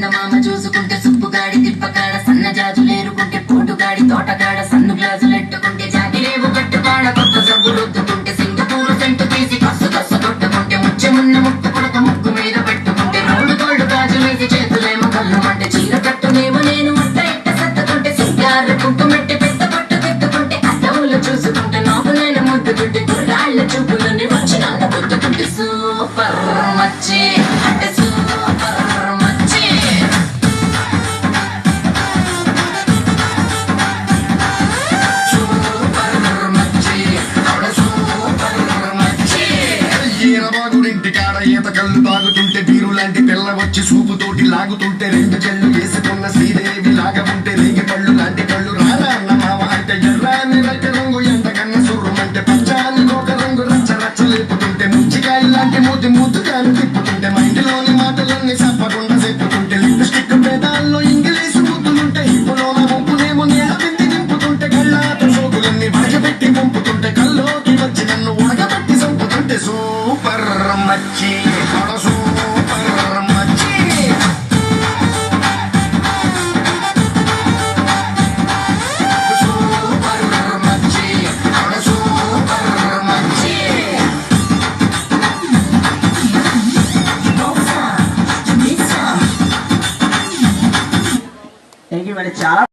చందమామ చూసుకుంటే సుప్పుగాడి తిప్పకాడ సన్న జాజులేరుకుంటే పోటుగాడి తోటకాడ సన్ను గ్లాసులెట్టుకుంటే జాగిరేవు కట్టుకాడ కొత్త సబ్బు రుద్దుకుంటే సింగపూరు సెంటు తీసి కస్సు కస్సు కొట్టుకుంటే ముచ్చెమున్న ముక్కు పుడక ముక్కు మీద పెట్టుకుంటే రోడ్డు తోడు గాజులేసి చేతులేమో కళ్ళమంటే చీర కట్టునేమో నేను అట్ట ఇట్ట సత్తుకుంటే సింగారు కుంకుమెట్టి పెద్ద పట్టు తిట్టుకుంటే అద్దములు చూసుకుంటే నాకు నేను ముద్దుకుంటే కుర్రాళ్ళ చూపులని వచ్చి నన్ను గుద్దుకుంటే సూపర్ మచ్చి అంటే సూపర్ మచ్చి ఈరబాగుడింటికాడ ఈత కళ్ళు తాగుతుంటే బీరు లాంటి పిల్ల వచ్చి సూపుతోటి లాగుతుంటే రెండు చెల్లు వేసుకున్న శ్రీదేవి లాగా ఉంటే రేగి పళ్ళు లాంటి కళ్ళు రారా అన్న మామ అంటే ఎర్రాని రక్క రంగు ఎండకన్న సుర్రుమంటే పచ్చాని ఒక రంగు రచ్చ రచ్చ లేపుతుంటే ముచ్చికాయ లాంటి మూతి మూతుగాను తిప్పుతుంటే మైండ్లోని మాటలన్నీ చెప్పకుండా చెప్పుతుంటే లిప్స్టిక్ పేదాల్లో ఇంగ్లీషు ముద్దులుంటే ఇప్పులోన వంపునేమో నీళ్ళ బింది నింపుతుంటే కళ్ళాట సోకులన్నీ వడగబెట్టి పంపుతుంటే కల్లోకి వచ్చి నన్ను ఉడగబెట్టి చంపుతుంటే సూపర్ మచ్చి సూపర్ మచ్చి సూపర్ మచ్చి సూపర్ మచ్చి మరి చాలా